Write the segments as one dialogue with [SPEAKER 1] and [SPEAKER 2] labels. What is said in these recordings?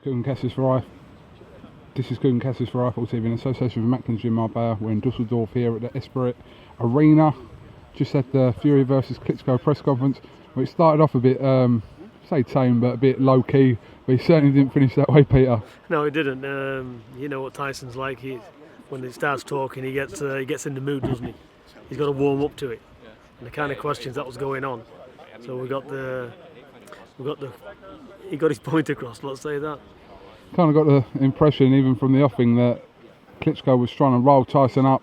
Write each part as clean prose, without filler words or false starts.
[SPEAKER 1] KUGAN CASSIUS for Eiffel TV in association with Macklin's Gym Marbella. We're in Dusseldorf here at the Esprit Arena. Just had the Fury versus Klitschko press conference. Well, it started off a bit, say tame, but a bit low key. But he certainly didn't finish that way, Peter.
[SPEAKER 2] No, he didn't. You know what Tyson's like. When he starts talking, he gets in the mood, doesn't he? He's got to warm up to it, and the kind of questions that was going on. So he got his point across. Let's say that.
[SPEAKER 1] Kind of got the impression, even from the offing, that Klitschko was trying to roll Tyson up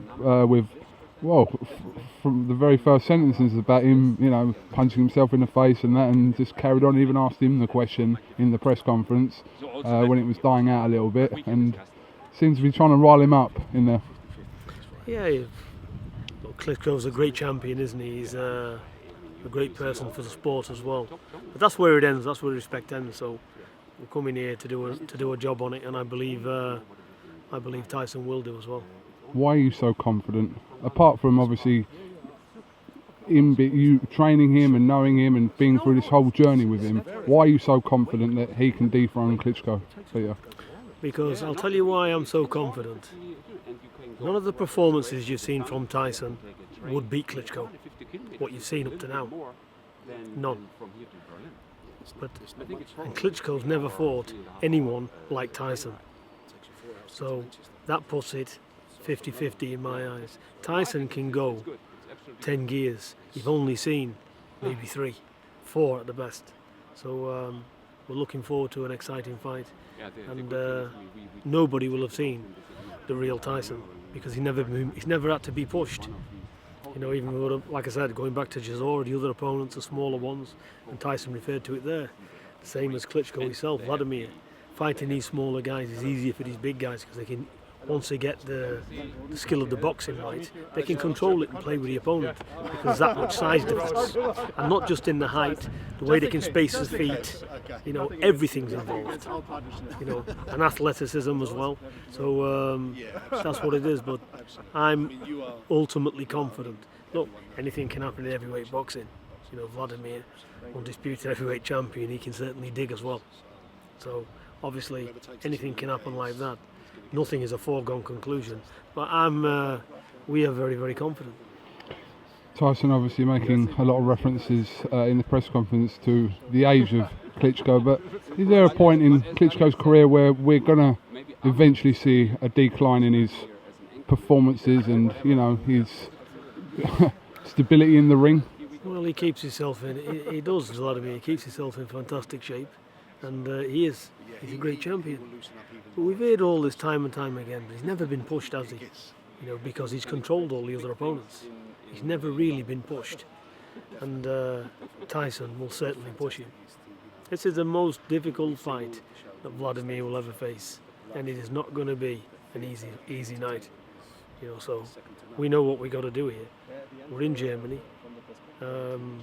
[SPEAKER 1] from the very first sentences about him, you know, punching himself in the face and that, and just carried on. Even asked him the question in the press conference when it was dying out a little bit, and seems to be trying to rile him up in there.
[SPEAKER 2] Yeah, look, Klitschko's a great champion, isn't he? He's a great person for the sport as well. But that's where it ends. That's where respect ends. So we're coming here to do a job on it, and I believe Tyson will do as well.
[SPEAKER 1] Why are you so confident? Apart from obviously you training him and knowing him and being through this whole journey with him, why are you so confident that he can dethrone Klitschko, Peter?
[SPEAKER 2] Because I'll tell you why I'm so confident. None of the performances you've seen from Tyson would beat Klitschko. What you've seen up to now, none. And Klitschko's never fought anyone like Tyson. So that puts it 50-50 in my eyes. Tyson can go 10 gears. You've only seen maybe 3, 4 at the best. So we're looking forward to an exciting fight. And nobody will have seen the real Tyson because he's never had to be pushed. You know, even like I said, going back to Jazor, the other opponents, the smaller ones, and Tyson referred to it there. The same as Klitschko himself, Vladimir. Fighting these smaller guys is easier for these big guys because they can, once they get the skill of the boxing right, they can control it and play with the opponent because there's that much size difference. And not just in the height, the way they can space his feet, you know, everything's involved. You know, and athleticism as well. So that's what it is, but I'm ultimately confident. Look, anything can happen in heavyweight boxing. You know, Vladimir, undisputed heavyweight champion, he can certainly dig as well. So obviously anything can happen like that. Nothing is a foregone conclusion, but we are very, very confident.
[SPEAKER 1] Tyson obviously making a lot of references in the press conference to the age of Klitschko, but is there a point in Klitschko's career where we're going to eventually see a decline in his performances and, you know, his stability in the ring?
[SPEAKER 2] Well, he keeps himself he does, Vladimir. He keeps himself in fantastic shape, and he's a great champion. But we've heard all this time and time again, but he's never been pushed, has he? You know, because he's controlled all the other opponents. He's never really been pushed, and Tyson will certainly push him. This is the most difficult fight that Vladimir will ever face, and it is not going to be an easy night. You know, so we know what we got to do here. We're in Germany, and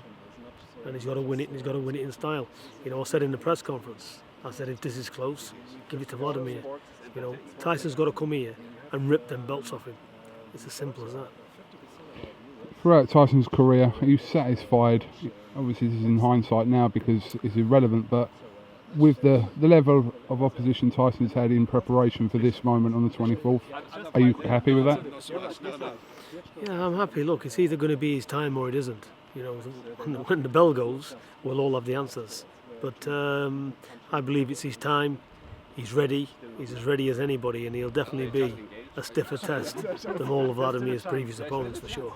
[SPEAKER 2] he's got to win it, and he's got to win it in style. You know, I said in the press conference, I said if this is close, give it to Vladimir. You know, Tyson's got to come here and rip them belts off him. It's as simple as that.
[SPEAKER 1] Throughout Tyson's career, are you satisfied? Obviously this is in hindsight now because it's irrelevant, but with the level of opposition Tyson's had in preparation for this moment on the 24th, are you happy with that?
[SPEAKER 2] Yeah, I'm happy. Look, it's either going to be his time or it isn't. You know, when the bell goes, we'll all have the answers. But I believe it's his time. He's ready. He's as ready as anybody, and he'll definitely be a stiffer test than all of Vladimir's previous opponents for sure.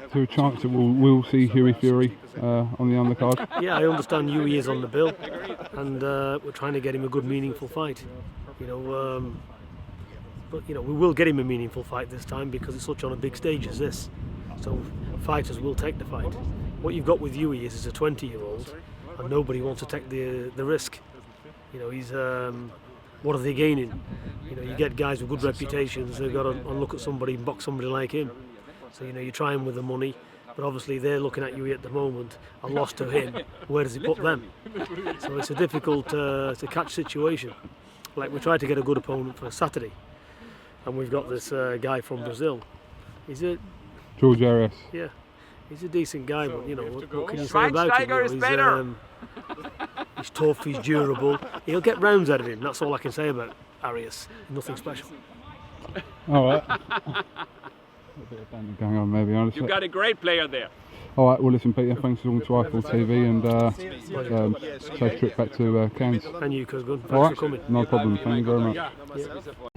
[SPEAKER 1] Is there a chance that we'll see Hughie Fury on the undercard?
[SPEAKER 2] Yeah, I understand Hughie is on the bill, and we're trying to get him a good, meaningful fight. You know, but you know we will get him a meaningful fight this time because it's such on a big stage as this. So fighters will take the fight. What you've got with Hughie is a 20-year-old, and nobody wants to take the risk. You know, he's what are they gaining? You know, you get guys with good reputations. They've got to look at somebody and box somebody like him. So you know, you try him with the money, but obviously they're looking at Hughie at the moment. A loss to him, where does he put them? So it's a difficult to catch situation. Like we tried to get a good opponent for Saturday, and we've got this guy from Brazil. Is it
[SPEAKER 1] George Arias?
[SPEAKER 2] Yeah, he's a decent guy, but you know what can you say about him? You know, he He's tough, he's durable. He'll get rounds out of him. That's all I can say about Arias. Nothing special.
[SPEAKER 1] All right. A bit of banter going on, maybe. Honestly.
[SPEAKER 3] You've got a great player there.
[SPEAKER 1] All right. Well, listen, Peter. Thanks for talking to Eiffel TV, and safe trip back to Cairns.
[SPEAKER 2] And you, Kuzgun. Thanks
[SPEAKER 1] All right.
[SPEAKER 2] for coming.
[SPEAKER 1] No problem. Thank you very much.
[SPEAKER 2] Yeah.